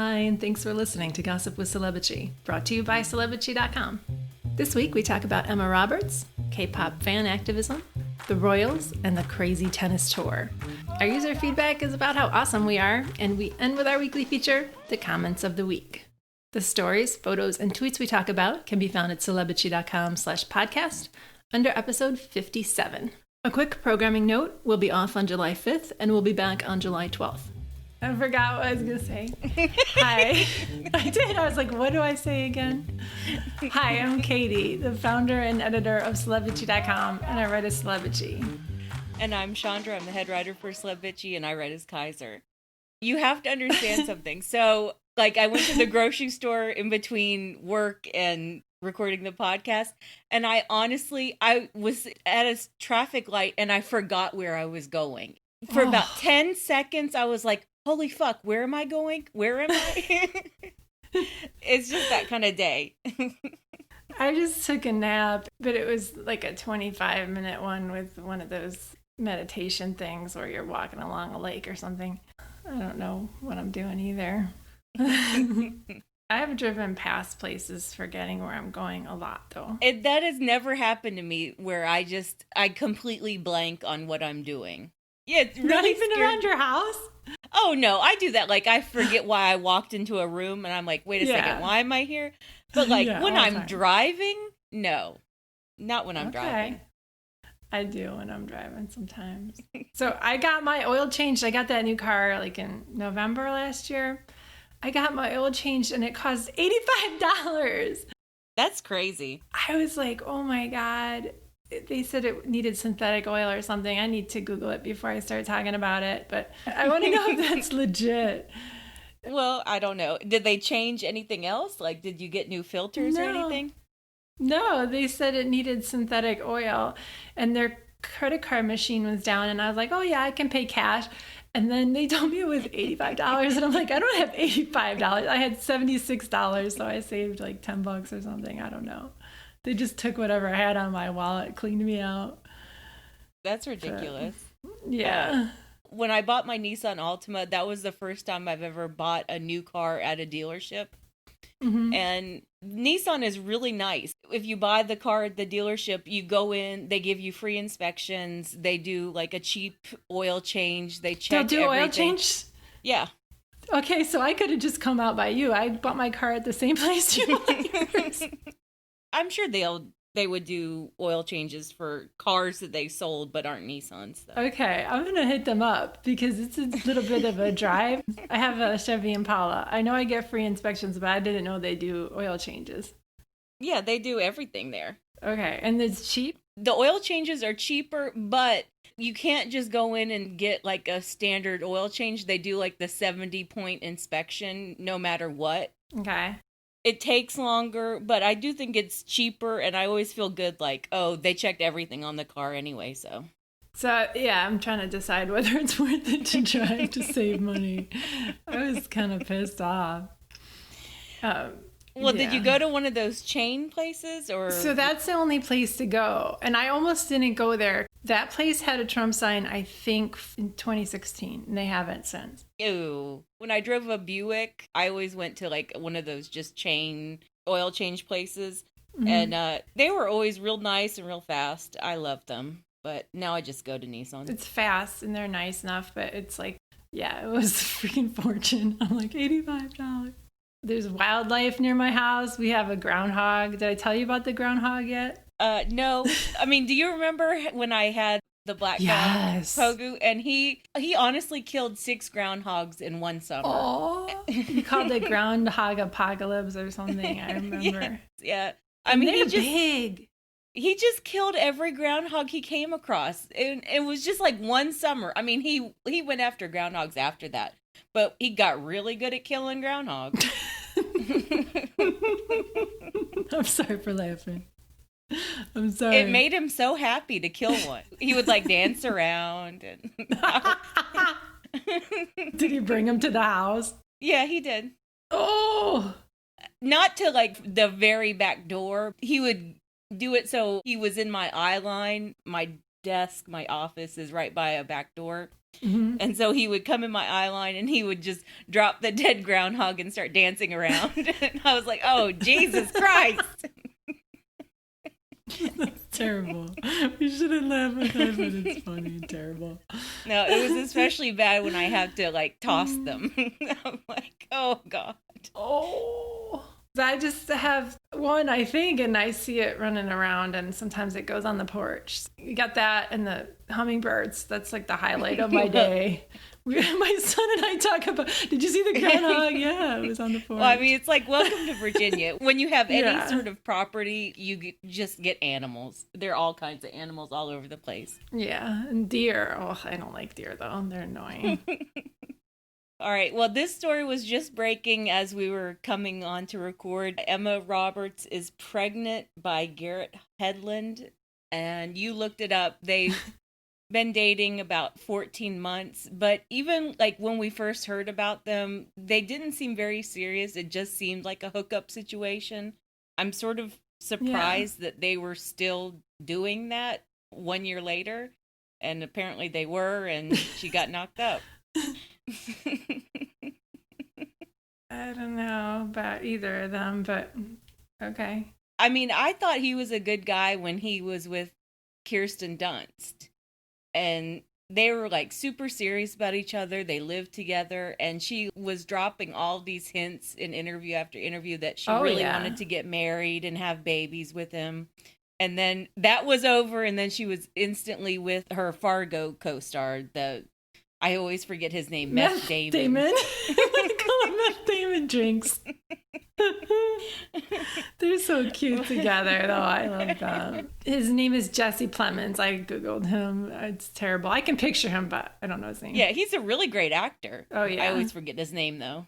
Hi, and thanks for listening to Gossip with Celebrity, brought to you by Celebrity.com. This week we talk about Emma Roberts, K-pop fan activism, the Royals, and the crazy tennis tour. Our user feedback is about how awesome we are, and we end with our weekly feature, the comments of the week. The stories, photos, and tweets we talk about can be found at Celebrity.com/podcast under episode 57. A quick programming note, we'll be off on July 5th, and we'll be back on July 12th. I forgot what I was going to say. Hi. I did. I was like, what do I say again? Hi, I'm Katie, the founder and editor of Celebrity.com, and I write as Celebrity. And I'm Chandra. I'm the head writer for Celebrity, and I write as Kaiser. You have to understand something. So, I went to the grocery store in between work and recording the podcast, and I was at a traffic light, and I forgot where I was going. For about 10 seconds, I was like, holy fuck, where am I going? Where am I? It's just that kind of day. I just took a nap, but it was like a 25-minute one with one of those meditation things where you're walking along a lake or something. I don't know what I'm doing either. I have driven past places forgetting where I'm going a lot, though. That has never happened to me where I completely blank on what I'm doing. Yeah, it's really not even around your house? Oh, no, I do that. I forget why I walked into a room, and I'm like, wait a second, why am I here? But, when I'm driving, no. Not when I'm driving. I do when I'm driving sometimes. So I got my oil changed. I got that new car, in November last year. I got my oil changed, and it cost $85. That's crazy. I was like, oh, my God. They said it needed synthetic oil or something. I need to Google it before I start talking about it. But I want to know if that's legit. Well, I don't know. Did they change anything else? Did you get new filters or anything? No, they said it needed synthetic oil. And their credit card machine was down. And I was like, oh, yeah, I can pay cash. And then they told me it was $85. And I'm like, I don't have $85. I had $76. So I saved $10 or something. I don't know. They just took whatever I had on my wallet, cleaned me out. That's ridiculous. Yeah. When I bought my Nissan Altima, that was the first time I've ever bought a new car at a dealership. Mm-hmm. And Nissan is really nice. If you buy the car at the dealership, you go in, they give you free inspections. They do a cheap oil change. They check They'll do everything. Oil change? Yeah. Okay, so I could have just come out by you. I bought my car at the same place you bought yours. I'm sure they would do oil changes for cars that they sold but aren't Nissans. Though. Okay, I'm going to hit them up because it's a little bit of a drive. I have a Chevy Impala. I know I get free inspections, but I didn't know they do oil changes. Yeah, they do everything there. Okay, and it's cheap? The oil changes are cheaper, but you can't just go in and get a standard oil change. They do the 70-point inspection no matter what. Okay. It takes longer, but I do think it's cheaper, and I always feel good they checked everything on the car anyway, so. So, yeah, I'm trying to decide whether it's worth it to drive to save money. I was kind of pissed off. Did you go to one of those chain places, or? So that's the only place to go, and I almost didn't go there. That place had a Trump sign, I think, in 2016, and they haven't since. Ew. When I drove a Buick, I always went to one of those just chain oil change places, mm-hmm. and they were always real nice and real fast. I loved them, but now I just go to Nissan. It's fast, and they're nice enough, but it's it was a freaking fortune. I'm like, $85. There's wildlife near my house. We have a groundhog. Did I tell you about the groundhog yet? No. I mean, do you remember when I had the black guy, Pogu? And he honestly killed 6 groundhogs in one summer. Oh, you called it groundhog apocalypse or something. I remember. Yeah. I mean, they're big. He just killed every groundhog he came across. And it was just one summer. I mean, he went after groundhogs after that. But he got really good at killing groundhogs. I'm sorry for laughing. I'm sorry. It made him so happy to kill one. He would dance around. And Did he bring him to the house? Yeah, he did. Oh! Not to the very back door. He would do it so he was in my eye line. My desk, my office is right by a back door. Mm-hmm. And so he would come in my eye line and he would just drop the dead groundhog and start dancing around. And I was like, oh, Jesus Christ. That's terrible. We shouldn't laugh at that, but it's funny and terrible. No, it was especially bad when I had to like toss them. I'm like, oh God. Oh. I just have one, I think, and I see it running around, and sometimes it goes on the porch. You got that and the hummingbirds. That's like the highlight of my day. My son and I talk about, did you see the groundhog? Yeah, it was on the porch. Well, I mean, it's like, welcome to Virginia. When you have any sort of property, just get animals. There are all kinds of animals all over the place. Yeah, and deer. Oh, I don't like deer, though. They're annoying. All right. Well, this story was just breaking as we were coming on to record. Emma Roberts is pregnant by Garrett Hedlund, and you looked it up. They've been dating about 14 months, but even like when we first heard about them, they didn't seem very serious. It just seemed like a hookup situation. I'm sort of surprised that they were still doing that 1 year later, and apparently they were, and she got knocked up. I don't know about either of them, but okay. I mean, I thought he was a good guy when he was with Kirsten Dunst, and they were like super serious about each other. They lived together, and she was dropping all these hints in interview after interview that she really wanted to get married and have babies with him. And then that was over, and then she was instantly with her Fargo co-star, I always forget his name, Meth Damon. I call him Meth Damon drinks. They're so cute together, though. I love them. His name is Jesse Plemons. I Googled him. It's terrible. I can picture him, but I don't know his name. Yeah, he's a really great actor. Oh, yeah. I always forget his name, though.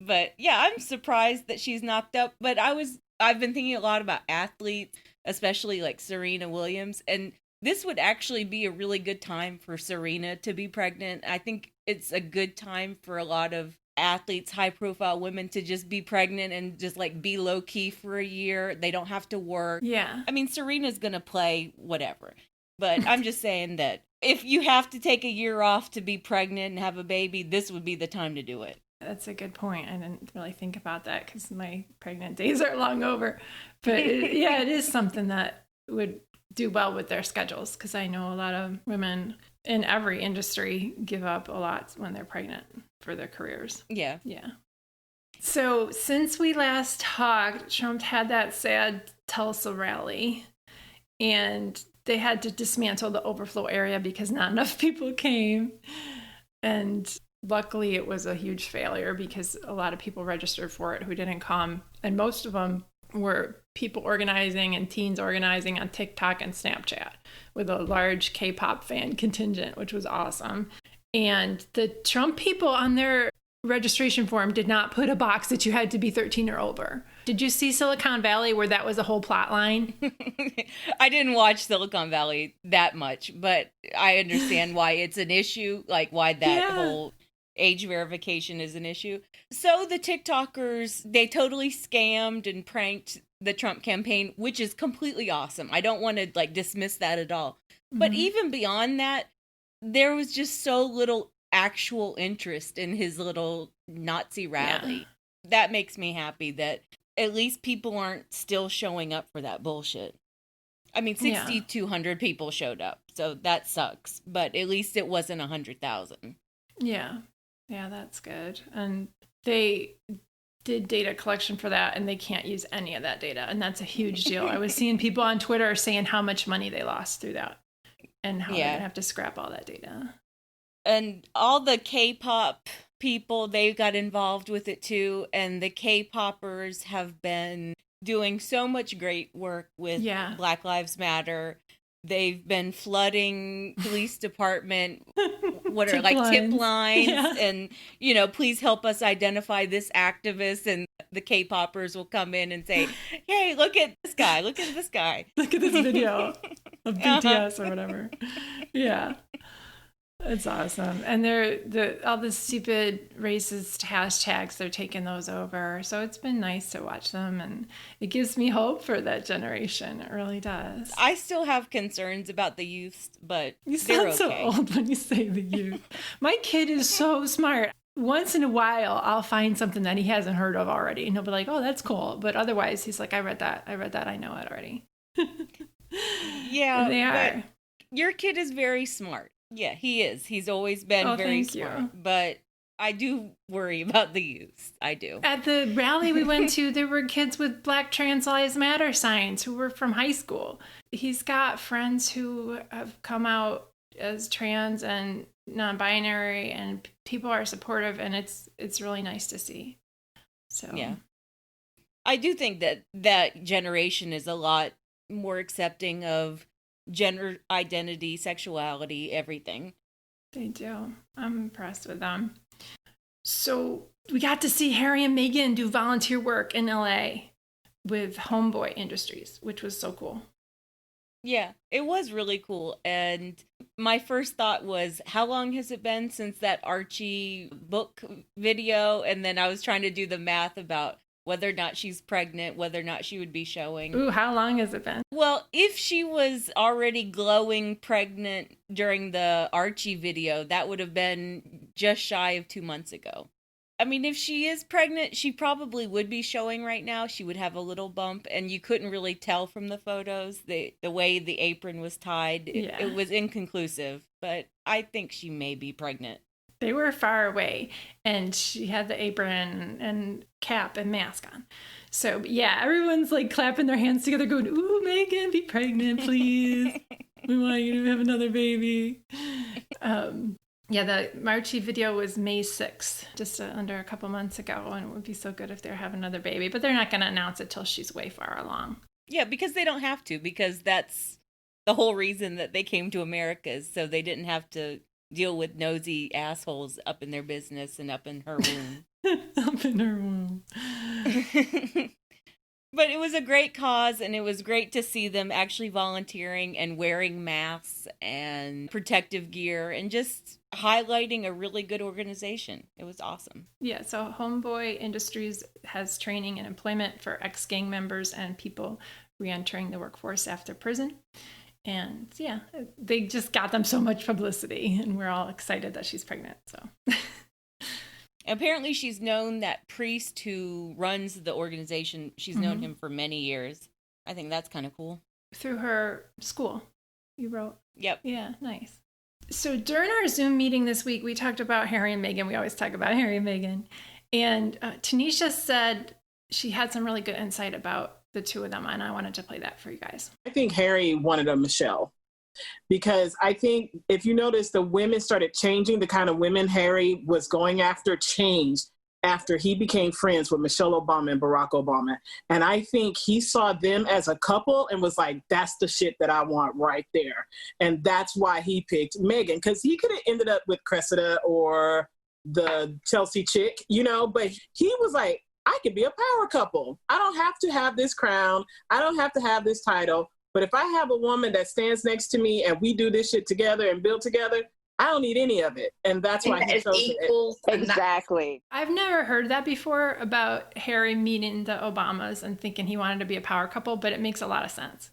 But, yeah, I'm surprised that she's knocked up. But I've been thinking a lot about athletes, especially like Serena Williams, and this would actually be a really good time for Serena to be pregnant. I think it's a good time for a lot of athletes, high-profile women, to just be pregnant and just like be low-key for a year. They don't have to work. Yeah. I mean, Serena's going to play whatever. But I'm just saying that if you have to take a year off to be pregnant and have a baby, this would be the time to do it. That's a good point. I didn't really think about that because my pregnant days are long over. But it is something that would do well with their schedules, because I know a lot of women in every industry give up a lot when they're pregnant for their careers. Yeah. Yeah. So since we last talked, Trump had that sad Tulsa rally, and they had to dismantle the overflow area because not enough people came. And luckily it was a huge failure because a lot of people registered for it who didn't come. And most of them were people organizing and teens organizing on TikTok and Snapchat with a large K-pop fan contingent, which was awesome. And the Trump people on their registration form did not put a box that you had to be 13 or over. Did you see Silicon Valley where that was a whole plot line? I didn't watch Silicon Valley that much, but I understand why it's an issue, like why that whole age verification is an issue. So the TikTokers, they totally scammed and pranked the Trump campaign, which is completely awesome. I don't want to like dismiss that at all. Mm-hmm. But even beyond that, there was just so little actual interest in his little Nazi rally. Yeah. That makes me happy that at least people aren't still showing up for that bullshit. I mean, 6,200 people showed up, so that sucks. But at least it wasn't 100,000. Yeah. Yeah, that's good. And they did data collection for that, and they can't use any of that data. And that's a huge deal. I was seeing people on Twitter saying how much money they lost through that and how they're going to have to scrap all that data. And all the K-pop people, they got involved with it too. And the K-poppers have been doing so much great work with Black Lives Matter. They've been flooding police department, what are like tip lines, and, you know, please help us identify this activist. And the K-poppers will come in and say, hey, look at this guy. Look at this guy. Look at this video of BTS or whatever. Yeah. It's awesome. And all the stupid racist hashtags, they're taking those over. So it's been nice to watch them, and it gives me hope for that generation. It really does. I still have concerns about the youth, but You they're sound okay. so old when you say the youth. My kid is so smart. Once in a while, I'll find something that he hasn't heard of already, and he'll be like, oh, that's cool. But otherwise, he's like, I read that. I know it already. Yeah, and they are. Your kid is very smart. Yeah, he is. He's always been very smart. You. But I do worry about the youth. I do. At the rally we went to, there were kids with Black Trans Lives Matter signs who were from high school. He's got friends who have come out as trans and non-binary, and people are supportive, and it's really nice to see. So yeah, I do think that generation is a lot more accepting of gender identity, sexuality, everything. They do. I'm impressed with them. So we got to see Harry and Meghan do volunteer work in LA with Homeboy Industries, which was so cool. Yeah, it was really cool. And my first thought was, how long has it been since that Archie book video? And then I was trying to do the math about whether or not she's pregnant, whether or not she would be showing. Ooh, how long has it been? Well, if she was already glowing pregnant during the Archie video, that would have been just shy of 2 months ago. I mean, if she is pregnant, she probably would be showing right now. She would have a little bump, and you couldn't really tell from the photos. The way the apron was tied, it was inconclusive, but I think she may be pregnant. They were far away, and she had the apron and cap and mask on. So, yeah, everyone's like clapping their hands together going, ooh, Meghan, be pregnant, please. We want you to have another baby. Yeah, the Archie video was May 6th, just under a couple months ago, and it would be so good if they have another baby. But they're not going to announce it till she's way far along. Yeah, because they don't have to, because that's the whole reason that they came to America, is so they didn't have to deal with nosy assholes up in their business and up in her womb. Up in her womb. But it was a great cause, and it was great to see them actually volunteering and wearing masks and protective gear and just highlighting a really good organization. It was awesome. Yeah, so Homeboy Industries has training and employment for ex-gang members and people re-entering the workforce after prison. And yeah, they just got them so much publicity, and we're all excited that she's pregnant. So apparently she's known that priest who runs the organization. She's known him for many years. I think that's kind of cool. Through her school, you wrote. Yep. Yeah, nice. So during our Zoom meeting this week, we talked about Harry and Meghan. We always talk about Harry and Meghan. And Tanisha said she had some really good insight about the two of them, and I wanted to play that for you guys. I think Harry wanted a Michelle, because I think if you notice, the women started changing. The kind of women Harry was going after changed after he became friends with Michelle Obama and Barack Obama. And I think he saw them as a couple and was like, that's the shit that I want right there. And that's why he picked Meghan, because he could have ended up with Cressida or the Chelsea chick, but he was like, I could be a power couple. I don't have to have this crown. I don't have to have this title. But if I have a woman that stands next to me and we do this shit together and build together, I don't need any of it. And that's why he chose it. Exactly. I've never heard that before about Harry meeting the Obamas and thinking he wanted to be a power couple, but it makes a lot of sense.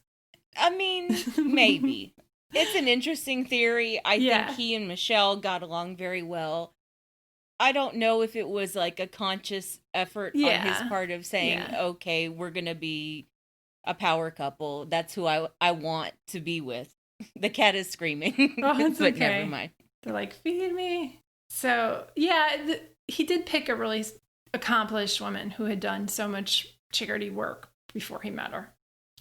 I mean, maybe. It's an interesting theory. I think he and Michelle got along very well. I don't know if it was like a conscious effort on his part of saying, okay, we're going to be a power couple. That's who I want to be with. The cat is screaming, but okay. Never mind. They're like, feed me. So, he did pick a really accomplished woman who had done so much charity work before he met her.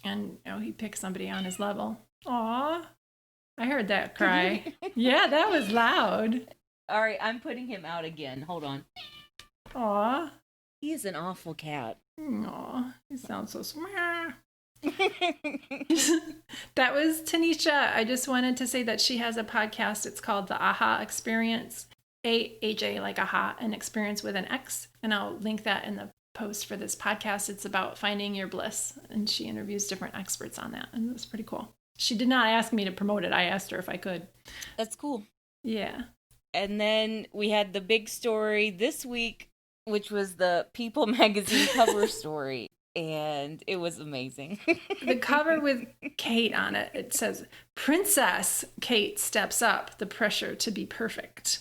And, he picked somebody on his level. Aw, I heard that cry. Yeah, that was loud. All right, I'm putting him out again. Hold on. Aw. He is an awful cat. Aw, he sounds so smart. That was Tanisha. I just wanted to say that she has a podcast. It's called the Aha Xperience. AHA like aha, an experience with an X. And I'll link that in the post for this podcast. It's about finding your bliss. And she interviews different experts on that. And it was pretty cool. She did not ask me to promote it. I asked her if I could. That's cool. Yeah. And then we had the big story this week, which was the People magazine cover story. And it was amazing. The cover with Kate on it, it says, Princess Kate steps up the pressure to be perfect.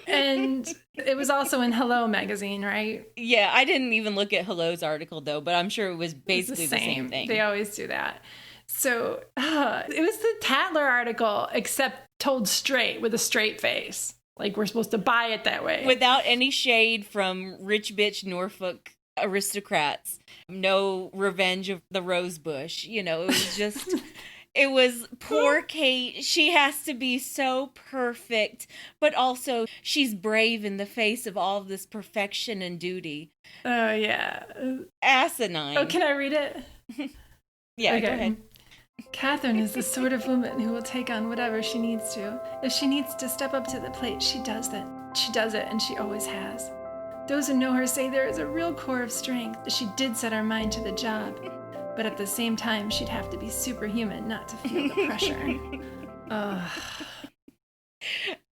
And it was also in Hello magazine, right? Yeah, I didn't even look at Hello's article, though, but I'm sure it was basically the same thing. They always do that. So it was the Tatler article, except told straight with a straight face. Like, we're supposed to buy it that way. Without any shade from rich bitch Norfolk aristocrats. No revenge of the rose bush. You know, it was just... It was poor Kate. She has to be so perfect, but also she's brave in the face of all of this perfection and duty. Oh, yeah. Asinine. Oh, can I read it? Yeah, okay. Go ahead. Catherine is the sort of woman who will take on whatever she needs to. If she needs to step up to the plate, she does that. She does it, and she always has. Those who know her say there is a real core of strength. She did set her mind to the job. But at the same time, she'd have to be superhuman not to feel the pressure.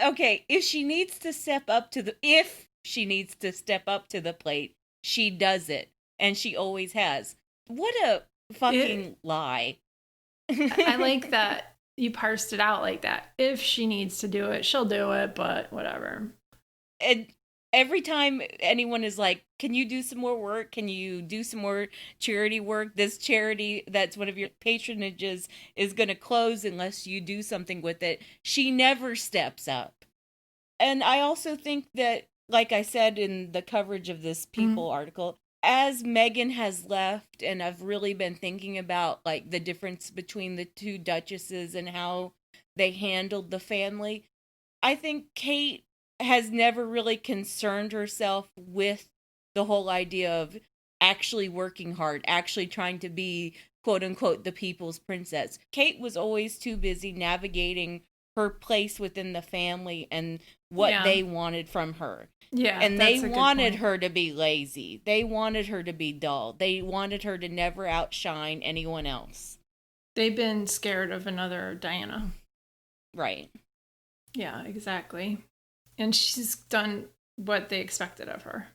Okay, if she needs to step up to the plate, she does it, and she always has. What a fucking lie. I like that you parsed it out like that. If she needs to do it, she'll do it, but whatever. And every time anyone is like, can you do some more work? Can you do some more charity work? This charity that's one of your patronages is going to close unless you do something with it. She never steps up. And I also think that, like I said in the coverage of this People article, as Meghan has left, and I've really been thinking about like the difference between the two duchesses and how they handled the family, I think Kate has never really concerned herself with the whole idea of actually working hard, actually trying to be, quote unquote, the people's princess. Kate was always too busy navigating her place within the family and what they wanted from her. Yeah. And they wanted her to be lazy. They wanted her to be dull. They wanted her to never outshine anyone else. They've been scared of another Diana. Right. Yeah, exactly. And she's done what they expected of her.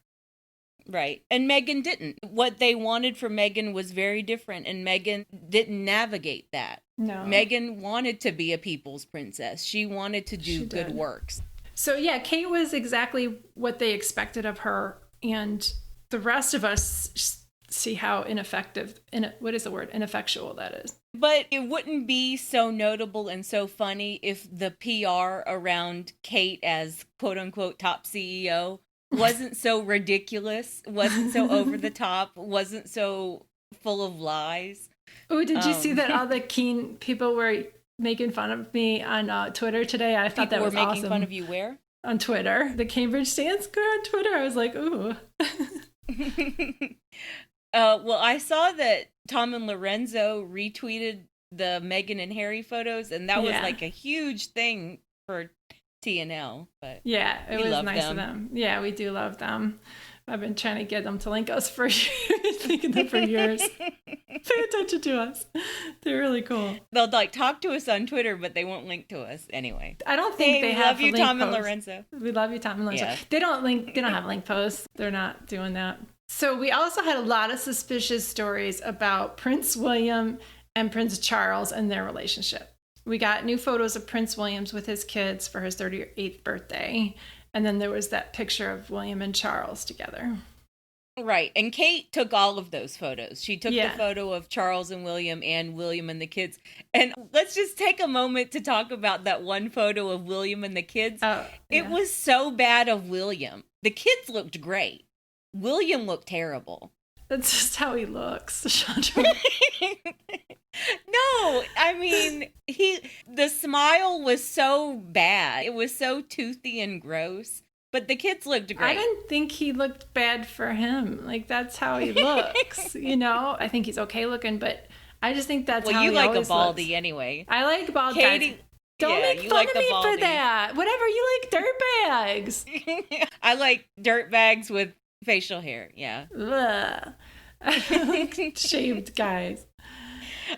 Right. And Meghan didn't. What they wanted from Meghan was very different, and Meghan didn't navigate that. No. Meghan wanted to be a people's princess. She wanted to do good works. So yeah, Kate was exactly what they expected of her, and the rest of us see how ineffectual that is. But it wouldn't be so notable and so funny if the PR around Kate as quote unquote top CEO wasn't so ridiculous, wasn't so over the top, wasn't so full of lies. Oh, did you see that all the keen people were making fun of me on Twitter today? I thought that was awesome. People were making fun of you where? On Twitter. The Cambridge Stance girl on Twitter. I was like, ooh. Well, I saw that Tom and Lorenzo retweeted the Meghan and Harry photos, and that was like a huge thing for TNL. But yeah, it was nice of them. Yeah, we do love them. I've been trying to get them to link us for years, thinking them for years. Pay attention to us. They're really cool. They'll like talk to us on Twitter, but they won't link to us anyway. I don't think they have love you, link Tom posts. and Lorenzo. We love you, Tom and Lorenzo. Yeah. They don't have link posts. They're not doing that. So we also had a lot of suspicious stories about Prince William and Prince Charles and their relationship. We got new photos of Prince Williams with his kids for his 38th birthday. And then there was that picture of William and Charles together. Right. And Kate took all of those photos. She took the photo of Charles and William the kids. And let's just take a moment to talk about that one photo of William and the kids. Oh, yeah. It was so bad of William. The kids looked great. William looked terrible. That's just how he looks, Chandra. No, I mean, the smile was so bad. It was so toothy and gross. But the kids looked great. I didn't think he looked bad for him. Like, that's how he looks, you know? I think he's okay looking, but I just think that's how he always looks. Well, you like a baldy anyway. I like bald guys. Don't make fun of me for that. Whatever, you like dirtbags. I like dirtbags with facial hair, yeah. Ugh. I like shaved guys.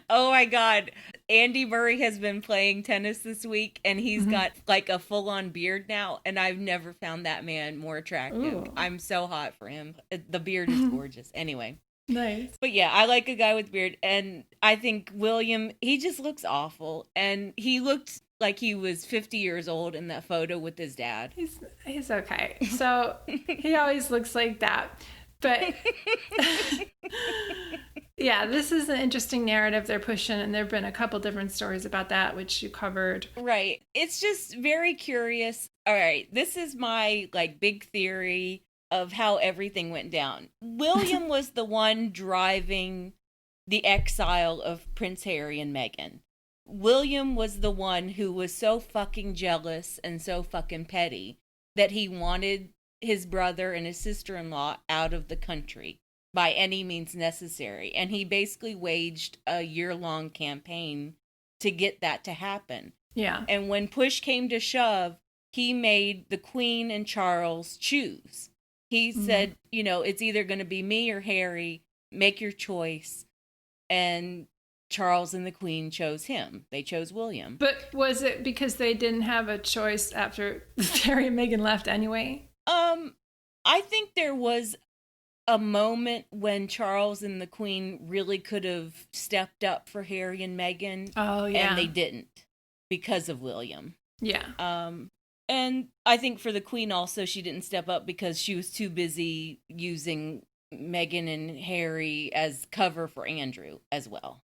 Oh my God. Andy Murray has been playing tennis this week, and he's got like a full-on beard now, and I've never found that man more attractive. Ooh. I'm so hot for him. The beard is gorgeous. Anyway. Nice. But yeah, I like a guy with beard, and I think William, he just looks awful, and he looked like he was 50 years old in that photo with his dad. He's okay. So he always looks like that. But yeah, this is an interesting narrative they're pushing, and there have been a couple different stories about that, which you covered. Right. It's just very curious. All right, this is my like big theory of how everything went down. William was the one driving the exile of Prince Harry and Meghan. William was the one who was so fucking jealous and so fucking petty that he wanted his brother and his sister-in-law out of the country by any means necessary. And he basically waged a year-long campaign to get that to happen. Yeah. And when push came to shove, he made the Queen and Charles choose. He said, you know, it's either going to be me or Harry. Make your choice. And Charles and the Queen chose him. They chose William. But was it because they didn't have a choice after Harry and Meghan left anyway? I think there was a moment when Charles and the Queen really could have stepped up for Harry and Meghan. Oh, yeah. And they didn't because of William. Yeah. And I think for the Queen also, she didn't step up because she was too busy using Meghan and Harry as cover for Andrew as well.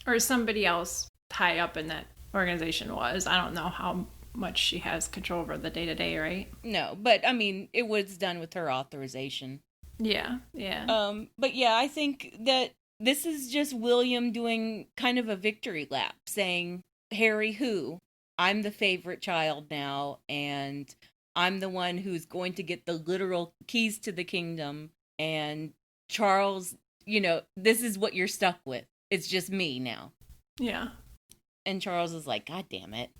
Or somebody else high up in that organization was. I don't know how much she has control over the day-to-day, right? No, but I mean, it was done with her authorization. Yeah, yeah. But yeah, I think that this is just William doing kind of a victory lap, saying, Harry who? I'm the favorite child now, and I'm the one who's going to get the literal keys to the kingdom. And Charles, you know, this is what you're stuck with. It's just me now. Yeah. And Charles is like, God damn it.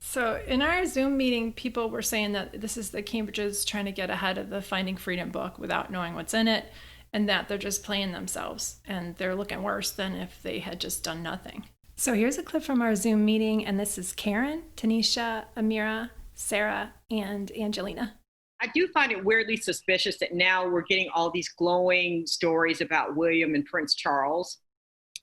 So in our Zoom meeting, people were saying that this is the Cambridges trying to get ahead of the Finding Freedom book without knowing what's in it, and that they're just playing themselves, and they're looking worse than if they had just done nothing. So here's a clip from our Zoom meeting, and this is Karen, Tanisha, Amira, Sarah, and Angelina. I do find it weirdly suspicious that now we're getting all these glowing stories about William and Prince Charles.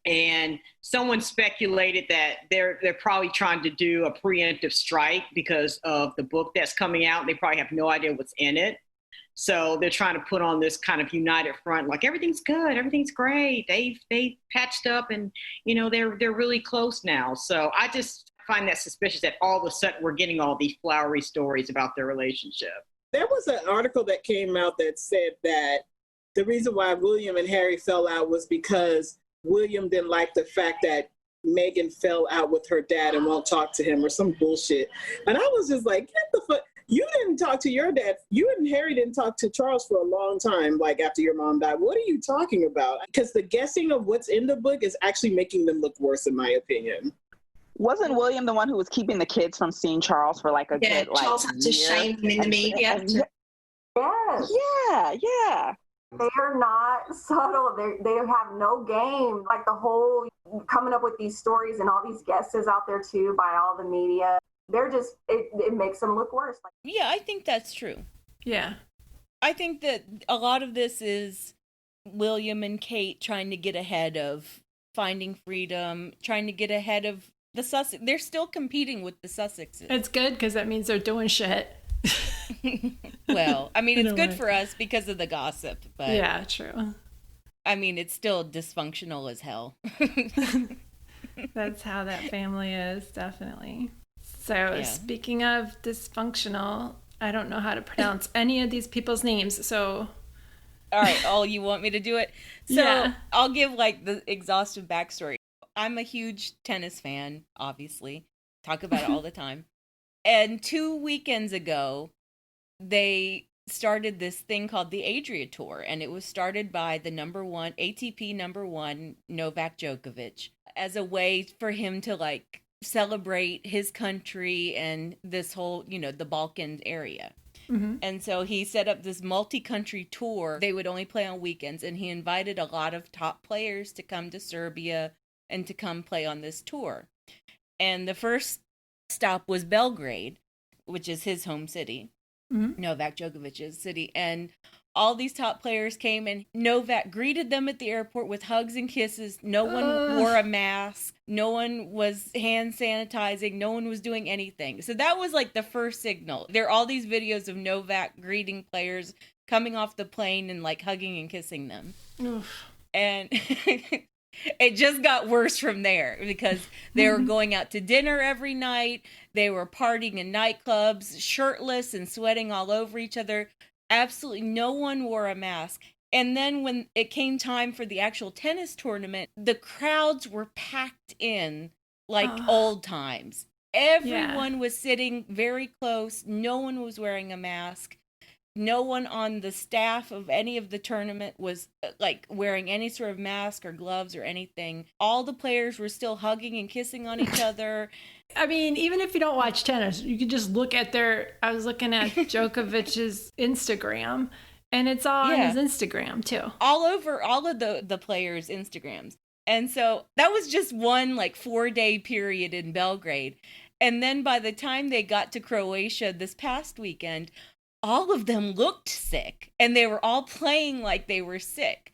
And someone speculated that they're probably trying to do a preemptive strike because of the book that's coming out. They probably have no idea what's in it. So they're trying to put on this kind of united front, like everything's good, everything's great. They patched up, and you know they're really close now. So I just find that suspicious that all of a sudden we're getting all these flowery stories about their relationship. There was an article that came out that said that the reason why William and Harry fell out was because William didn't like the fact that Meghan fell out with her dad and won't talk to him or some bullshit. And I was just like, get the fuck. You didn't talk to your dad. You and Harry didn't talk to Charles for a long time, like after your mom died. What are you talking about? Because the guessing of what's in the book is actually making them look worse, in my opinion. Wasn't William the one who was keeping the kids from seeing Charles for like a good Charles had to shame him in the media. Yes. Yeah. They are not subtle. They have no game. Like the whole coming up with these stories and all these guesses out there too by all the media. They're just, it makes them look worse. Yeah, I think that's true. Yeah. I think that a lot of this is William and Kate trying to get ahead of Finding Freedom, trying to get ahead of the Sussex. They're still competing with the Sussexes. It's good because that means they're doing shit. Well, I mean, it's good for us because of the gossip, but yeah, true. I mean, it's still dysfunctional as hell. That's how that family is, definitely. So Speaking of dysfunctional, I don't know how to pronounce any of these people's names, so... All right, you want me to do it? So I'll give like the exhaustive backstory. I'm a huge tennis fan, obviously. Talk about it all the time. And 2 weekends ago, they started this thing called the Adria Tour, and it was started by the ATP number one, Novak Djokovic, as a way for him to like celebrate his country and this whole, the Balkan area. Mm-hmm. And so he set up this multi-country tour. They would only play on weekends, and he invited a lot of top players to come to Serbia and to come play on this tour. And the first stop was Belgrade, which is his home city, Novak Djokovic's city. And all these top players came, and Novak greeted them at the airport with hugs and kisses. No one wore a mask. No one was hand sanitizing. No one was doing anything. So that was like the first signal. There are all these videos of Novak greeting players coming off the plane and like hugging and kissing them. Oof. And it just got worse from there because they were going out to dinner every night. They were partying in nightclubs, shirtless and sweating all over each other. Absolutely no one wore a mask. And then when it came time for the actual tennis tournament, the crowds were packed in like old times. Everyone was sitting very close. No one was wearing a mask. No one on the staff of any of the tournament was like wearing any sort of mask or gloves or anything. All the players were still hugging and kissing on each other. I mean, even if you don't watch tennis, you could just look at I was looking at Djokovic's Instagram, and it's all on his Instagram too. All over all of the players' Instagrams. And so that was just one like 4-day period in Belgrade. And then by the time they got to Croatia this past weekend, all of them looked sick, and they were all playing like they were sick.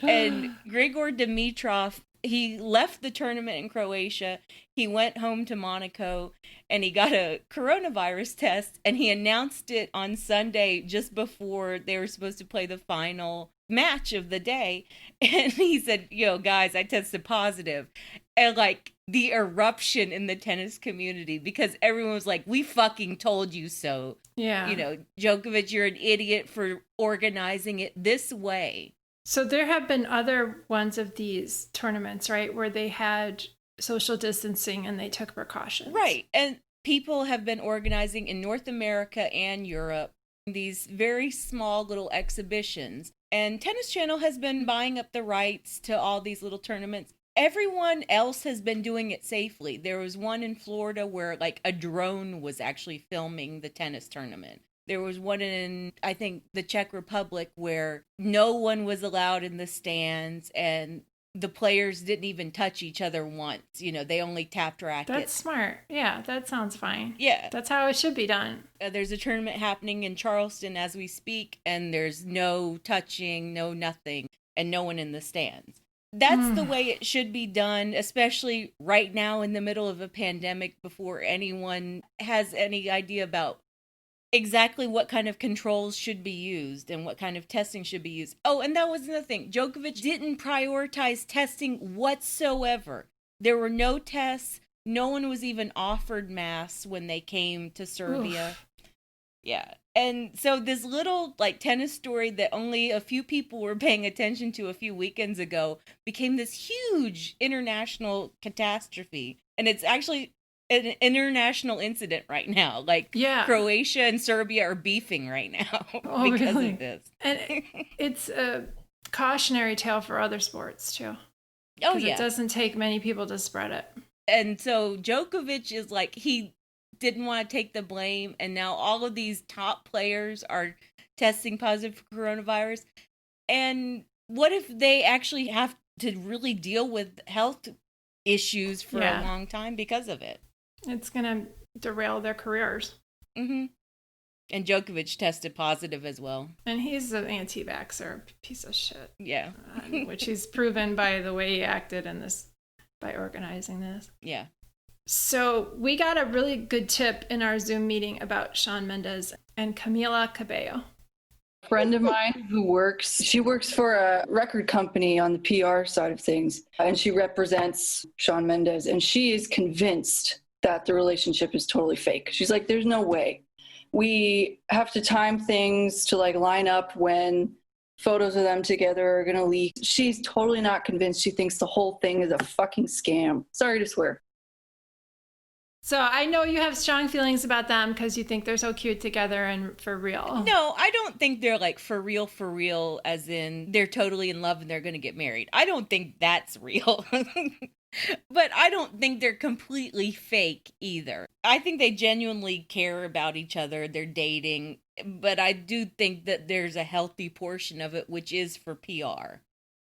And Grigor Dimitrov, he left the tournament in Croatia. He went home to Monaco, and he got a coronavirus test, and he announced it on Sunday just before they were supposed to play the final match of the day. And he said, "Yo, guys, I tested positive." And like the eruption in the tennis community, because everyone was like, "We fucking told you so." Yeah. You know, Djokovic, you're an idiot for organizing it this way. So there have been other ones of these tournaments, right, where they had social distancing and they took precautions. Right. And people have been organizing in North America and Europe these very small little exhibitions. And Tennis Channel has been buying up the rights to all these little tournaments. Everyone else has been doing it safely. There was one in Florida where like a drone was actually filming the tennis tournament. There was one in, I think, the Czech Republic where no one was allowed in the stands and the players didn't even touch each other once. You know, they only tapped rackets. That's smart. Yeah, that sounds fine. Yeah. That's how it should be done. There's a tournament happening in Charleston as we speak, and there's no touching, no nothing, and no one in the stands. That's the way it should be done, especially right now in the middle of a pandemic before anyone has any idea about exactly what kind of controls should be used and what kind of testing should be used. Oh, and that was another thing. Djokovic didn't prioritize testing whatsoever. There were no tests. No one was even offered masks when they came to Serbia. Oof. Yeah. And so this little like tennis story that only a few people were paying attention to a few weekends ago became this huge international catastrophe. And it's actually an international incident right now. Like Croatia and Serbia are beefing right now because of this. And it's a cautionary tale for other sports too. Oh yeah. It doesn't take many people to spread it. And so Djokovic is like, he didn't want to take the blame, and now all of these top players are testing positive for coronavirus. And what if they actually have to really deal with health issues for a long time because of it? It's gonna derail their careers. Mm-hmm. And Djokovic tested positive as well. And he's an anti-vaxxer piece of shit. Yeah. Which he's proven by the way he acted in this, by organizing this. Yeah. So we got a really good tip in our Zoom meeting about Shawn Mendes and Camila Cabello. A friend of mine she works for a record company on the PR side of things, and she represents Shawn Mendes, and she is convinced that the relationship is totally fake. She's like, there's no way. We have to time things to like line up when photos of them together are going to leak. She's totally not convinced. She thinks the whole thing is a fucking scam. Sorry to swear. So I know you have strong feelings about them because you think they're so cute together and for real. No, I don't think they're like for real, as in they're totally in love and they're going to get married. I don't think that's real. But I don't think they're completely fake either. I think they genuinely care about each other. They're dating. But I do think that there's a healthy portion of it, which is for PR.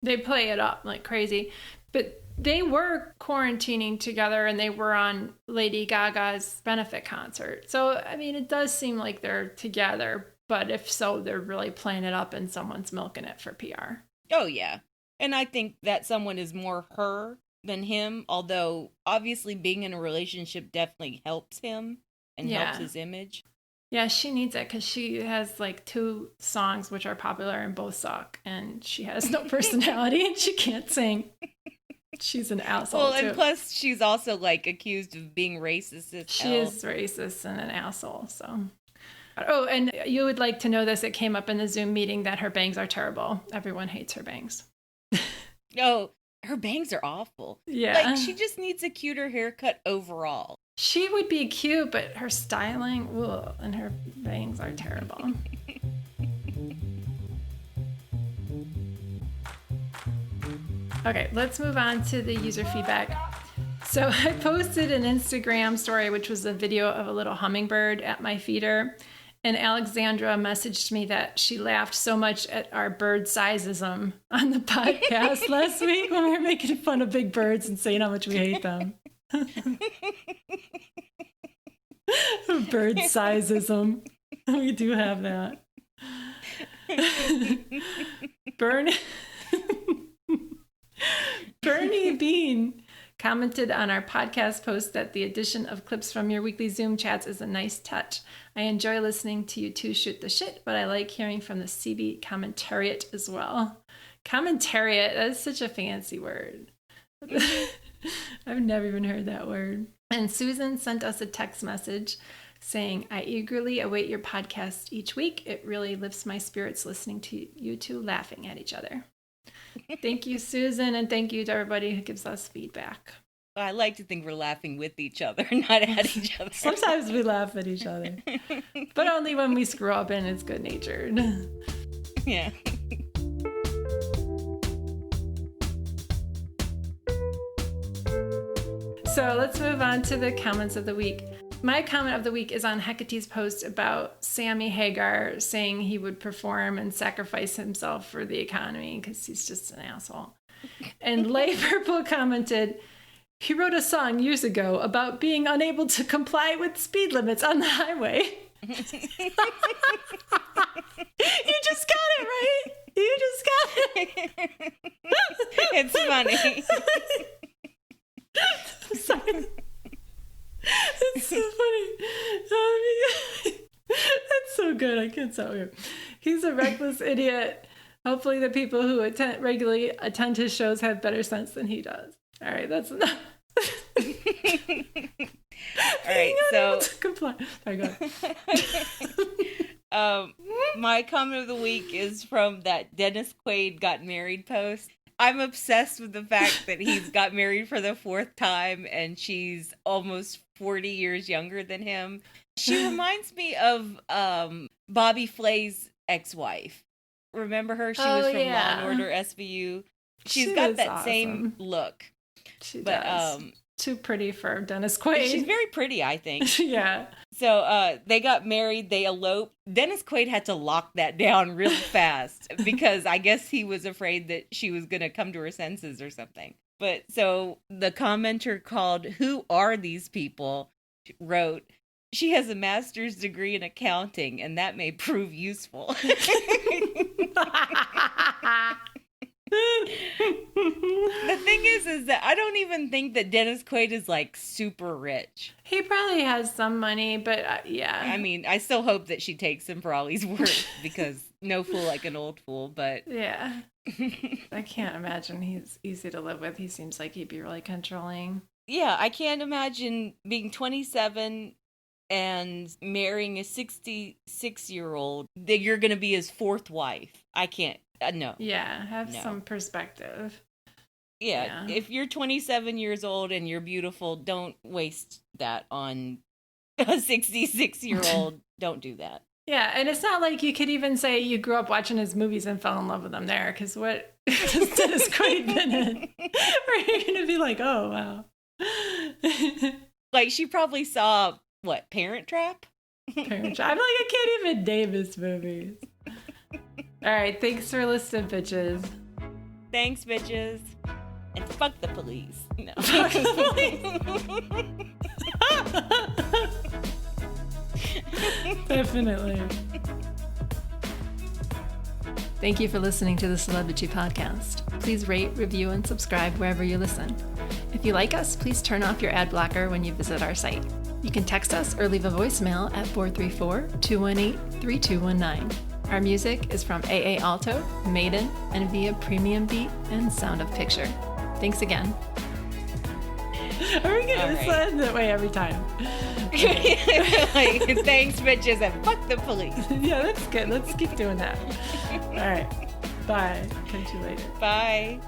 They play it up like crazy. But they were quarantining together and they were on Lady Gaga's benefit concert. So, I mean, it does seem like they're together, but if so, they're really playing it up and someone's milking it for PR. Oh, yeah. And I think that someone is more her than him, although obviously being in a relationship definitely helps him and helps his image. Yeah, she needs it because she has like 2 songs which are popular and both suck, and she has no personality and she can't sing. She's an asshole. Well, too. And plus she's also like accused of being racist as She hell. is racist and an asshole, so. Oh, and you would like to know this. It came up in the Zoom meeting that her bangs are terrible. Everyone hates her bangs. Oh, her bangs are awful. Yeah. Like, she just needs a cuter haircut overall. She would be cute, but her styling, and her bangs are terrible. Okay, let's move on to the user feedback. So I posted an Instagram story, which was a video of a little hummingbird at my feeder. And Alexandra messaged me that she laughed so much at our bird sizism on the podcast last week when we were making fun of big birds and saying how much we hate them. Bird sizism. We do have that. Bernie Bean commented on our podcast post that the addition of clips from your weekly Zoom chats is a nice touch. I enjoy listening to you two shoot the shit, but I like hearing from the CB commentariat as well. Commentariat, that's such a fancy word. I've never even heard that word. And Susan sent us a text message saying, I eagerly await your podcast each week. It really lifts my spirits listening to you two laughing at each other. Thank you, Susan, and thank you to everybody who gives us feedback. I like to think we're laughing with each other, not at each other. Sometimes we laugh at each other, but only when we screw up and it's good-natured. Yeah. So let's move on to the comments of the week. My comment of the week is on Hecate's post about Sammy Hagar saying he would perform and sacrifice himself for the economy because he's just an asshole. And Lay Purple commented, he wrote a song years ago about being unable to comply with speed limits on the highway. You just got it, right? You just got it. It's funny. Sorry. It's so funny. That's so good. I can't stop here. He's a reckless idiot. Hopefully the people who regularly attend his shows have better sense than he does. All right, that's enough. All right, so Sorry, go ahead. My comment of the week is from that Dennis Quaid got married post. I'm obsessed with the fact that he's got married for the 4th time and she's almost 40 years younger than him. She reminds me of Bobby Flay's ex-wife. Remember her? She was from Law and Order SVU. She's got that awesome. Same look. She does. Too pretty for Dennis Quaid. She's very pretty, I think. Yeah. So they got married, they eloped. Dennis Quaid had to lock that down real fast because I guess he was afraid that she was going to come to her senses or something. But so the commenter called Who Are These People wrote, she has a master's degree in accounting and that may prove useful. The thing is that I don't even think that Dennis Quaid is like super rich. He probably has some money, but yeah. I mean, I still hope that she takes him for all he's worth because no fool like an old fool, but yeah. I can't imagine he's easy to live with. He seems like he'd be really controlling. Yeah, I can't imagine being 27 and marrying a 66-year-old that you're going to be his 4th wife. I can't. No. Yeah, have some perspective. Yeah, if you're 27 years old and you're beautiful, don't waste that on a 66-year-old. Don't do that. Yeah, and it's not like you could even say you grew up watching his movies and fell in love with him there, because what has Dennis Quaid been in? Or you're going to be like, oh, wow. Like, she probably saw, what, Parent Trap? Parent Trap. I'm like, I can't even name his movies. All right, thanks for listening, bitches. Thanks, bitches. And fuck the police. No. Fuck the police. Definitely. Thank you for listening to the Celebrity Podcast. Please rate, review, and subscribe wherever you listen. If you like us, please turn off your ad blocker when you visit our site. You can text us or leave a voicemail at 434-218-3219. Our music is from AA Alto, Maiden, and via Premium Beat and Sound of Picture. Thanks again. Are we going to end that way every time? Like, thanks, bitches, and fuck the police. Yeah, that's good. Let's keep doing that. All right. Bye. Catch you later. Bye.